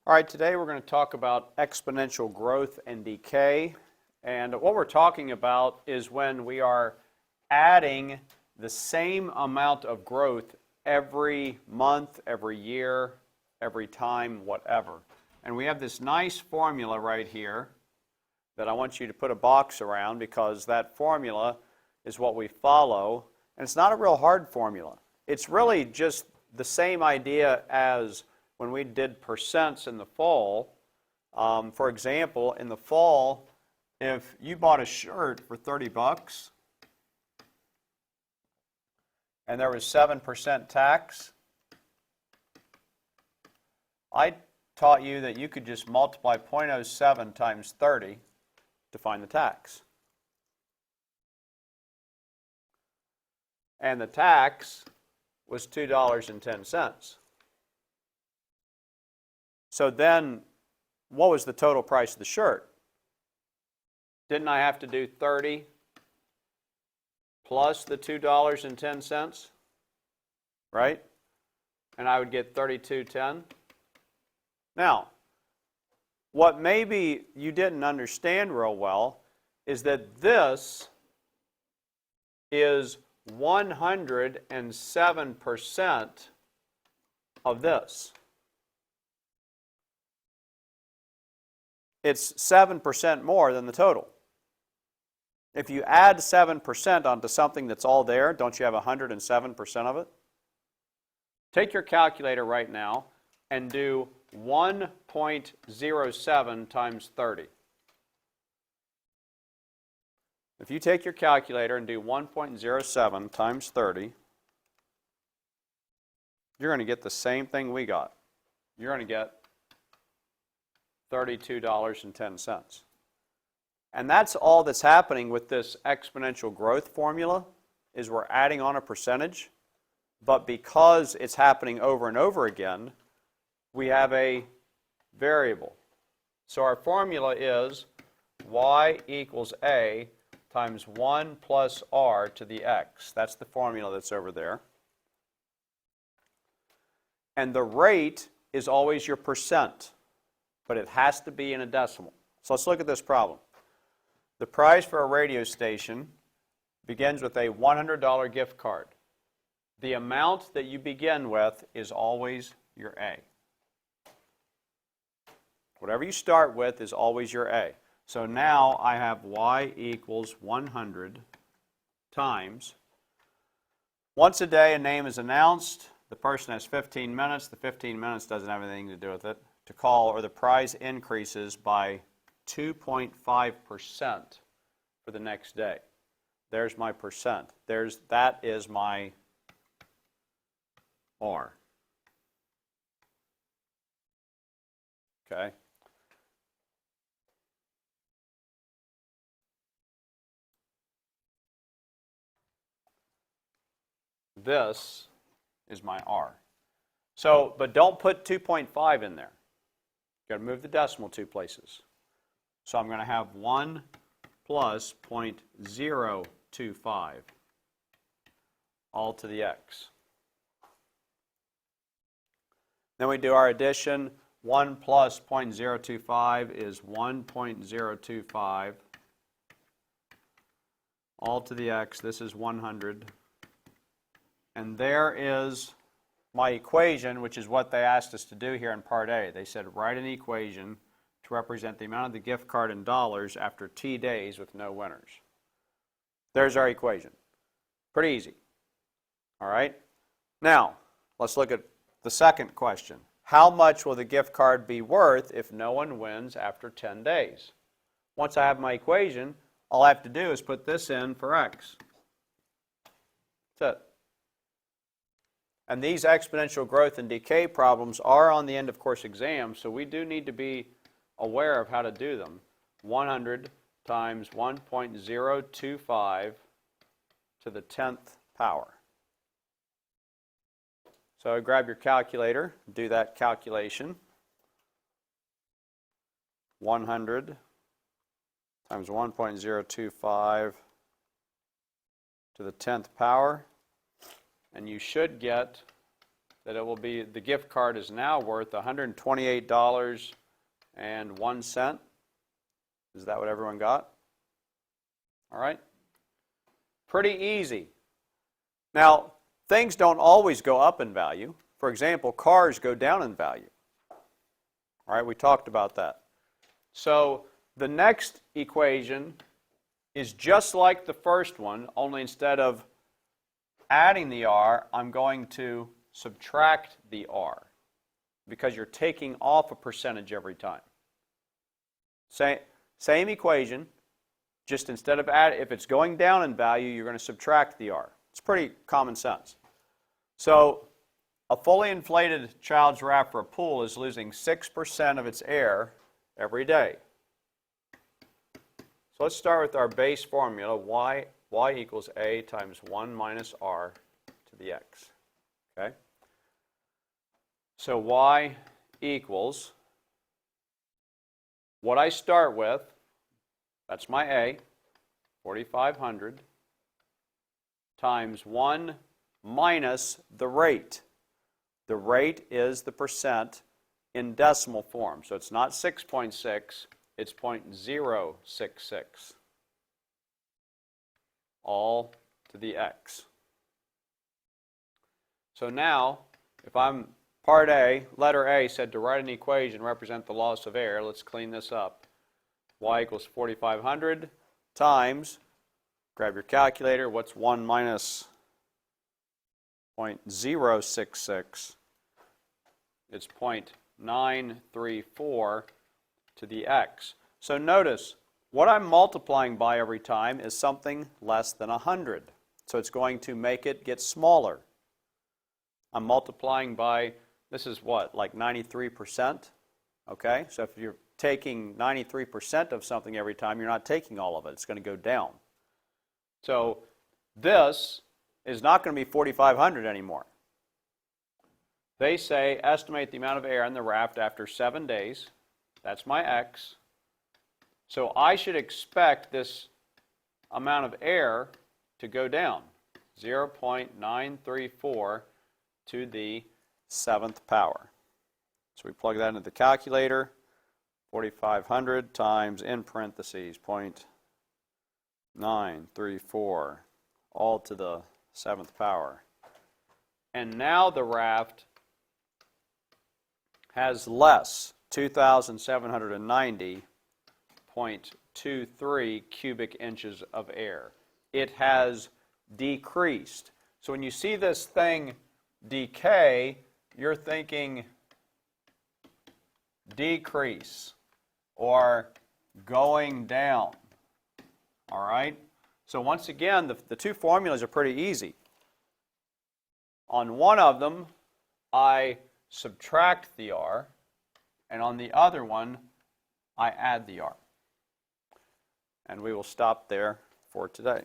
All right, today we're going to talk about exponential growth and decay. And what we're talking about is when we are adding the same amount of growth every month, every year, every time, whatever. And we have this nice formula right here that I want you to put a box around because that formula is what we follow. And it's not a real hard formula. It's really just the same idea as when we did percents in the fall. For example, in the fall, if you bought a shirt for 30 bucks and there was 7% tax, I taught you that you could just multiply 0.07 times 30 to find the tax. And the tax was $2.10. So then, what was the total price of the shirt? Didn't I have to do 30 plus the $2.10? Right? And I would get $32.10. Now, what maybe you didn't understand real well is that this is 107% of this. It's 7% more than the total. If you add 7% onto something that's all there, don't you have 107% of it? Take your calculator right now and do 1.07 times 30. If you take your calculator and do 1.07 times 30, you're going to get the same thing we got. You're going to get $32.10. And that's all that's happening with this exponential growth formula, is we're adding on a percentage, but because it's happening over and over again, we have a variable. So our formula is y equals a times 1 plus r to the x. That's the formula that's over there. And the rate is always your percent, but it has to be in a decimal. So let's look at this problem. The price for a radio station begins with a $100 gift card. The amount that you begin with is always your A. Whatever you start with is always your A. So now I have y equals 100 times. Once a day a name is announced. The person has 15 minutes. The 15 minutes doesn't have anything to do with it. To call, or the price increases by 2.5% for the next day. There's my percent. That is my R. Okay. This is my R. So, but don't put 2.5 in there. You've got to move the decimal two places. So I'm going to have 1 plus 0.025 all to the x. Then we do our addition. 1 plus 0.025 is 1.025 all to the x. This is 100. And there is my equation, which is what they asked us to do here in Part A. They said write an equation to represent the amount of the gift card in dollars after T days with no winners. There's our equation. Pretty easy. All right? Now, let's look at the second question. How much will the gift card be worth if no one wins after 10 days? Once I have my equation, all I have to do is put this in for x. That's it. And these exponential growth and decay problems are on the end of course exam, so we do need to be aware of how to do them. 100 times 1.025 to the 10th power. So grab your calculator, do that calculation. 100 times 1.025 to the 10th power. And you should get that it will be, the gift card is now worth $128.01. Is that what everyone got? All right. Pretty easy. Now, things don't always go up in value. For example, cars go down in value. All right, we talked about that. So the next equation is just like the first one, only instead of adding the r, I'm going to subtract the r because you're taking off a percentage every time. Same equation, just instead of add, if it's going down in value, you're going to subtract the r. It's pretty common sense. So a fully inflated child's raft for a pool is losing 6% of its air every day. So let's start with our base formula, y equals a times 1 minus r to the x. Okay? So y equals what I start with, that's my a, 4,500, times 1 minus the rate. The rate is the percent in decimal form. So it's not 6.6, it's 0.066. All to the x. So now, if I'm part A, letter A said to write an equation represent the loss of air, let's clean this up. Y equals 4,500 times, grab your calculator, what's 1 minus 0.066? It's 0.934 to the x. So notice, what I'm multiplying by every time is something less than 100. So it's going to make it get smaller. I'm multiplying by, this is what, like 93%? Okay, so if you're taking 93% of something every time, you're not taking all of it. It's going to go down. So this is not going to be 4,500 anymore. They say estimate the amount of air in the raft after 7 days. That's my x. So I should expect this amount of air to go down, 0.934 to the 7th power. So we plug that into the calculator, 4,500 times, in parentheses, 0.934, all to the 7th power. And now the raft has less, 2,790.23 cubic inches of air. It has decreased. So when you see this thing decay, you're thinking decrease or going down. All right? So once again, the two formulas are pretty easy. On one of them, I subtract the r, and on the other one, I add the r. And we will stop there for today.